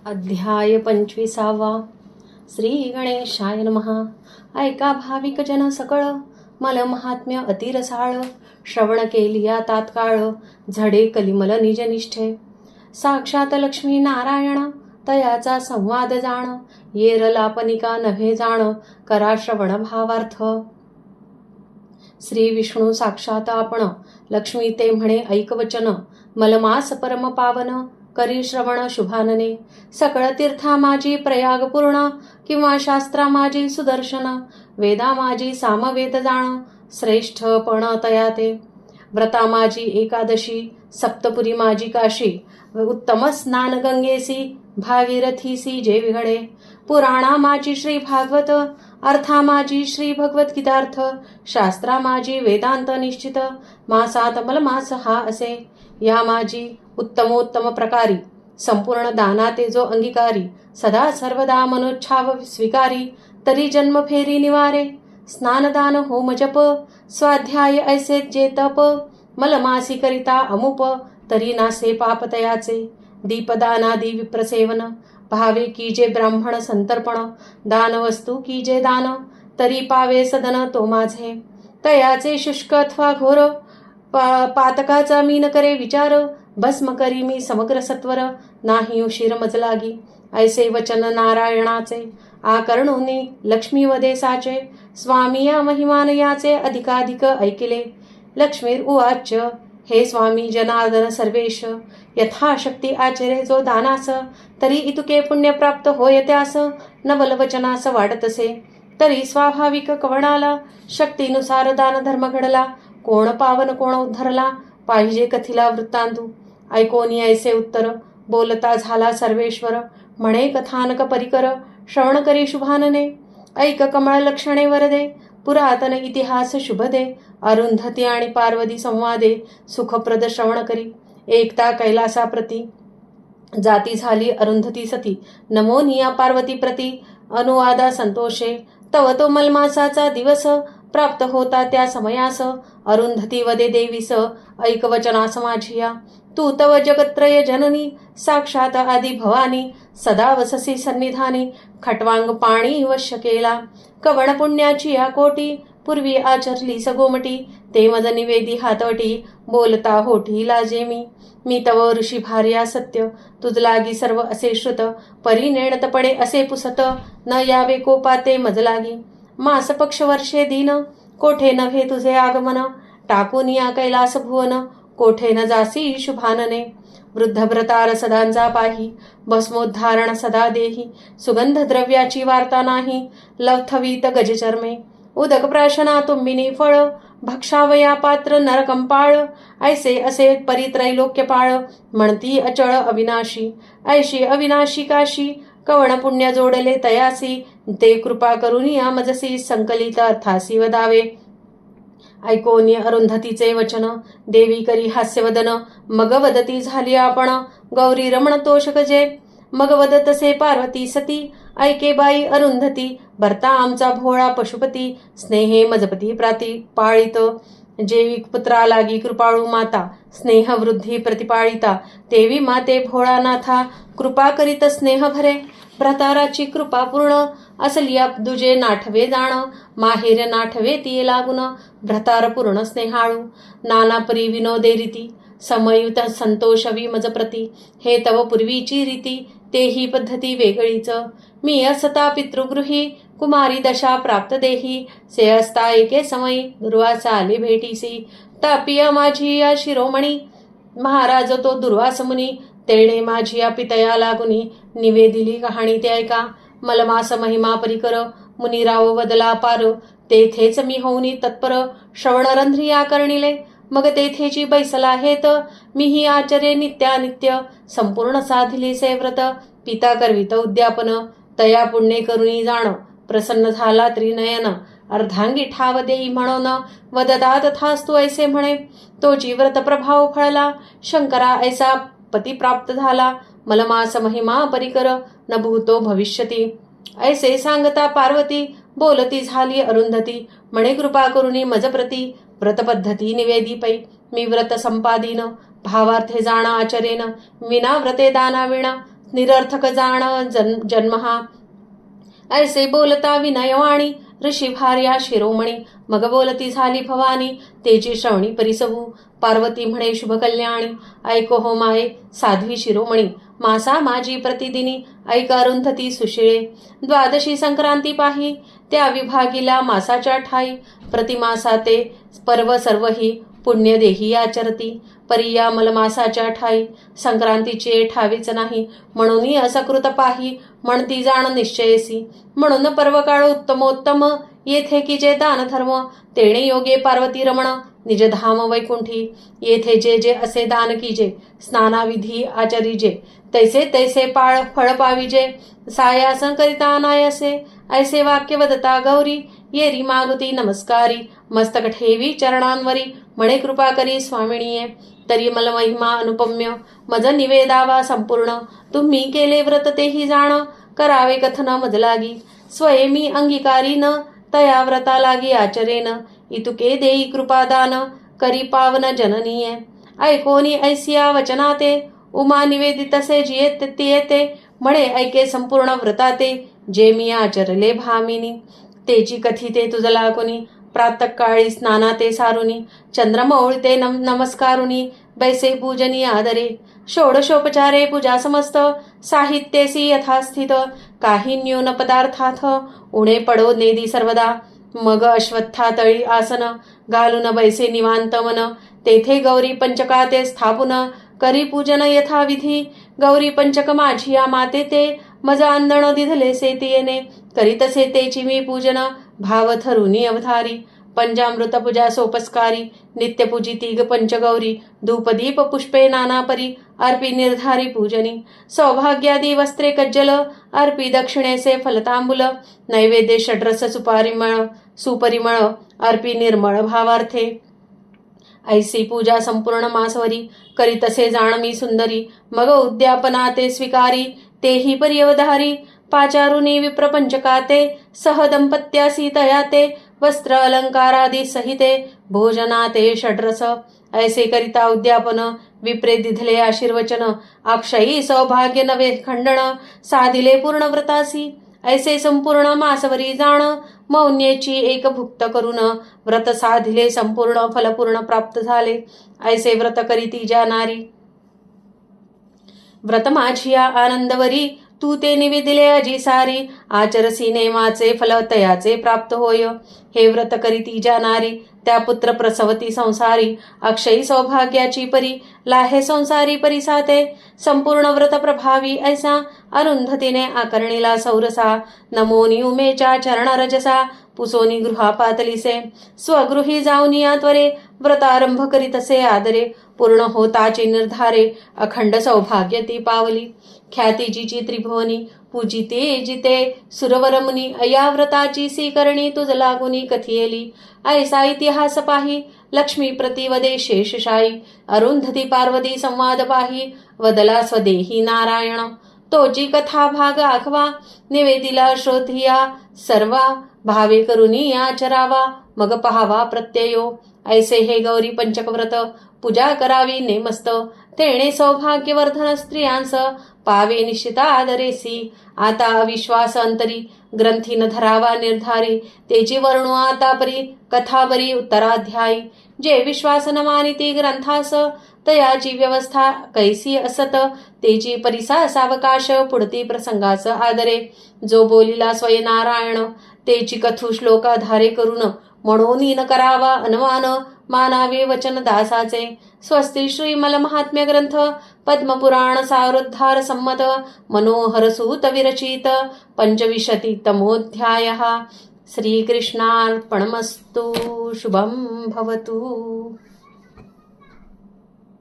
अध्याय 25. श्री गणेशाय नमः. ऐका भाविक जन सकळ, मल महात्म्य अतिरसाळ. श्रवण केलिया तात्काळ, झडे कलिमल निजनिष्ठे. साक्षात लक्ष्मी नारायण, तयाचा संवाद जाण. येर लापनिका नव्हे जाण, करा श्रवण भावार्थ. श्री विष्णू साक्षात आपण, लक्ष्मी ते म्हणे ऐकवचन. मलमास परम पावन, करी श्रवण शुभानने. सकळ तीर्था माझी प्रयाग पूर्ण, किंवा शास्त्रा माझी सुदर्शन. वेदा माझी सामवेद जाण, श्रेष्ठ पण तया ते. व्रता माझी एकादशी, सप्तपुरी माझी काशी. उत्तम स्नान गंगेसी, भागीरथीसी जे विघडे. पुराणा माझी श्री भागवत, अर्था माझी श्री भगवद्गीतार्थ. शास्त्रा माझी वेदांत निश्चित, मासात मलमास हा असे. या माझी उत्तमोत्तम प्रकारी, संपूर्ण दानाते जो अंगीकारी. सदा सर्वदा मनोच्छाव स्वीकारी, तरी जन्म फेरी निवारे. स्नानदान होम जप, स्वाध्याय ऐसे जे तप. मलमासी करिता अमुप, तरी नासे पाप तयाचे. दीपदानादी विप्रसेवन, भावे की जे ब्राह्मण संतर्पण. दान वस्तू की जे दान, तरी पावे सदन तो माझे. तयाचे शुष्क अथवा घोर, पातकाचा मी न करे विचार. भस्म करी मी समग्र सत्वर, नाही उशीर मज लागी. ऐसे वचन नारायणाचे, आकर्णुनी लक्ष्मी वदेसाचे. स्वामी या महिमान याचे अधिकाधिक ऐकिले. लक्ष्मीर उवाच, हे स्वामी जनार्दन सर्वेश. यथाशक्ती आचरे जो दानास, तरी इतुके पुण्य प्राप्त होय त्यास. नवल वचनास वाढतसे, तरी स्वाभाविक कवणाला. शक्तीनुसार दान धर्म घडला, कोण पावन कोण उद्धरला. पाहिजे कथिला वृत्तांतू, ऐकोनी ऐसे उत्तर. बोलता झाला सर्वेश्वर, म्हणे कथानक परिकर. श्रवण करी शुभानने, ऐक कमळ लक्षणे वरदे. पुरातन इतिहास शुभ दे, अरुंधती आणि पार्वती संवादे. सुखप्रद श्रवण करी, एकता कैलासा प्रती. जाती झाली अरुंधती सती, नमोनिया पार्वती प्रती. अनुवादा संतोषे, तव तो मलमासाचा दिवस. प्राप्त होता त्या समयास, अरुंधती वदे देवीस. ऐकवचनास माझिया, तू तव जगत्रय जननी. साक्षात आदि भवानी, सदा वससी सन्निधानी. खटवांग पाणी वश्य केला, कवण पुण्याची या कोटी. पूर्वी आचरली सगोमटी, ते मज निवेदी हातवटी. बोलता होठी लाजे मी तव ऋषी भार्या सत्य. तुझ लागी सर्व असे श्रुत, परी नेणत पडे असे पुसत. न यावे कोपाते मज लागी, मास पक्ष वर्षे दिन. कोठे नव्हे तुझे आगमन, टाकून या कैलास भुवन. कोठे न जासी शुभानने. वृद्ध व्रतार सदांचा पाही, भस्मोद्धारण सदा देही. सुगंध द्रव्याची वार्ता नाही, लवथवीत गजचर्मे. उदक प्राशना तुंबिनी फळ, भक्षावया पात्र नरकंपाळ. ऐसे असे परित्रैलोक्यपाळ, म्हणती अचळ अविनाशी. ऐशी अविनाशी काशी, कवण पुण्य जोडले तयासी. ते कृपा करून या मजसी, संकलित अर्थासी वदावे. ऐकोनी अरुंधतीचे वचन, देवी करी हास्यवदन. मग वदती झाली आपण, गौरी रमण तोषक जे. मग वदतसे पार्वती सती, ऐके बाई अरुंधती. भरता आमचा भोळा पशुपती, स्नेहे मजपती प्राती पाळित. जेवी पुत्रा लागी कृपाळू माता, स्नेह वृद्धी प्रतिपाळिता. देवी माते भोळानाथा, कृपा करीत स्नेह भरे. भ्रताराची कृपा पूर्ण, असलिया दुजे नाठवे जाण. माहेर नाठवे ती लागून, भ्रतार पूर्ण स्नेहाळू. नानापरी विनोदे रीती, समयुत संतोष विमज प्रती. हे तव पूर्वीची रीती, तेही पद्धती वेगळीच. मी असता पितृगृही, कुमारी दशा प्राप्त देही. से असता एके समयी, दुर्वासा आले भेटीसी. तापिय माझी या शिरोमणी, महाराज तो दुर्वास मुनी. तेणे माझी या पितया लागुनी, निवेदिली कहाणी ते ऐका. मलमास महिमा परिकर, मुनिराव वदला पार. तेथेच मी होऊनी तत्पर, श्रवणरंध्रिया करणिले. मग तेथेची बैसला हेत, मीही आचरे नित्यानित्य. संपूर्ण साधिले से व्रत, पिता करवित उद्यापन. तया पुण्ये करुणी जाण, प्रसन्न झाला त्रिनयन. अर्धांगी ठाव देई म्हणून, वदता तथास्तु ऐसे म्हणे. तोची व्रत प्रभाव फळला, शंकरा ऐसा पती प्राप्त झाला. मलमास महिमा परिकर, न भूतो भविष्यती. ऐसे सांगता पार्वती, बोलती झाली अरुंधती. म्हणे कृपा करुणी मजप्रती. व्रतपद्धती निवेदी पै, मी व्रत संपादीन. भावार्थे जाणा आचरेन, विना व्रते दाना विणा. निरर्थक जाण जन्म हा. ऐसे बोलता विनयवाणी ऋषी भार्या शिरोमणी. मग बोलती झाली भवानी तेची श्रवणी परिसवू. पार्वती म्हणे शुभ कल्याणी ऐको हो माये साध्वी शिरोमणी. मासा माझी प्रतिदिनी ऐक अरुंधती सुशिळे. द्वादशी संक्रांती पाही त्या विभागीला मासाच्या ठाई. प्रतिमासा ते पर्व सर्वही पुण्य देही आचरती. परिया मलमासाच्या ठाई संक्रांतीचे ठावीच नाही. म्हणून असकृत पाही म्हणती जाण निश्चयसी. म्हणून पर्वकाळ उत्तमोत्तम येथे की जे दान धर्म. तेणे योगे पार्वती रमण निज धाम वैकुंठी. येथे जे जे असे दान कीजे स्नानाविधी आचरिजे. तैसे तैसे फळ पाविजे सायासन करिता नायसे. ऐसे वाक्य वदता गौरी येरी मागुती नमस्कारी. मस्तक ठेवी चरणांवरी म्हणे कृपा करी स्वामिनीये. तरी मल महिमा अनुपम्य मज निवेदावा संपूर्ण. तुम्ही केले व्रत तेही जाण करावे कथन मज लागी. स्वयमी अंगीकारी न तया व्रता लागी आचरेन. इतुके देई कृपादान करी पावन जननीये. ऐकोनी ऐसिया वचनाते उमा निवेदितसे जियेते. म्हणे ऐके संपूर्ण व्रताते जे मी आचरले भामिनी. तेची कथिते तुझला कोणी प्रातःकाळी स्नानाते सारुनी. चंद्रमौळते नमस्कारुनी बैसे पूजनी आदरे. षोडशोपचारे पूजा समस्त साहित्येसी यथास्थित. काही न्यून पदार्थाथ उणे पडो नेदी सर्वदा. मग अश्वत्था तळी आसन घालून बैसे निवांत मन. तेथे गौरी पंचकाते स्थापून करी पूजन यथाविधी. गौरी पंचक माझिया माते ते मज अंदण दिधले सेतियेने. करीतसे तेची मी पूजन भाव थरुनी अवधारी. पंचामृत पूजा सोपस्कारी नित्य पूजिती पंचगौरी. धूपदीप पुष्पे नाना परी अर्पी निर्धारी पूजनी. सौभाग्यादी वस्त्रे कज्जल अर्पी दक्षिणेसे फलतांबूल. नैवेद्य षड्रस सुपरिमळ अर्पी निर्मळ भावार्थे. ऐसी पूजा संपूर्ण मासवरी करीतसे जाण मी सुंदरी. मग उद्यापना ते स्वीकारी तेही पर्यवधारी. पाचारुनी विप्रपंचकाते सह दंपत्यासी तयाते. वस्त्र अलंकारादी सहिते भोजनाते षड्रस. ऐसे करिता उद्यापन विप्रे दिधले आशीर्वचन. अक्षयी सौभाग्य नवे खंडन साधिले पूर्ण व्रतासी. ऐसे संपूर्ण मासवरी जाण मौन्येची एक भुक्त करून. व्रत साधिले संपूर्ण फलपूर्ण प्राप्त झाले. ऐसे व्रत करीती जाणारी व्रत माझिया आनंदवरी. तू ते निवेदिले अजिसारी. आचरसी नेमाचे फल तयाचे प्राप्त होय. हे व्रत करीती जाणारी त्या पुत्र प्रसवती संसारी. अक्षयी सौभाग्याची परी लाहे संसारी परिसाते. संपूर्ण व्रत प्रभावी ऐसा अरुंधतीने आकर्णीला सौरसा. नमोनी उमेच्या चरण रजसा पुसोनी गृहा पातलीसे. स्वगृही जाऊन या त्वरे व्रतारंभ करीतसे आदरे. पूर्ण होताचे निर्धारे अखंड सौभाग्य ती पावली. ख्याती जिची त्रिभुवनी पूजिते जिते सुरवरमुनी. अया व्रताची सी करणी तुझ लागुनी कथियेली. ऐसा इतिहास पाही लक्ष्मी प्रतिवदे शेषशायी. अरुंधती पार्वती संवाद पाही वदला स्वदेही नारायण. तोची कथा भाग आखवा निवेदिला श्रोधिया सर्वा. भावे करुनी आचरावा मग पहावा प्रत्ययो. ऐसे हे गौरी पंचकव्रत पूजा करावी नेमस्त. तेणे सौभाग्यवर्धन स्त्रियांस पावे निश्चिता आदरेसी. आता अविश्वास अंतरी ग्रंथीन धरावा निर्धारी. तेची वर्णू आता परी कथा बरी उत्तराध्यायी. जे विश्वास न मानिती ग्रंथास तयाची व्यवस्था कैसी असत. तेची परिसा सावकाश पुढती प्रसंगास आदरे. जो बोलिला स्वयनारायण तेची कथू श्लोकाधारे करून. म्हणून न करावा अनुमान मानावे वचन दासाचे. स्वस्ती श्रीमल महात्म्य ग्रंथ पद्मपुराण सारोद्धार संमत मनोहर सूत विरचित 25तमोऽध्यायः. श्रीकृष्णार्पणमस्तु. शुभं भवतु.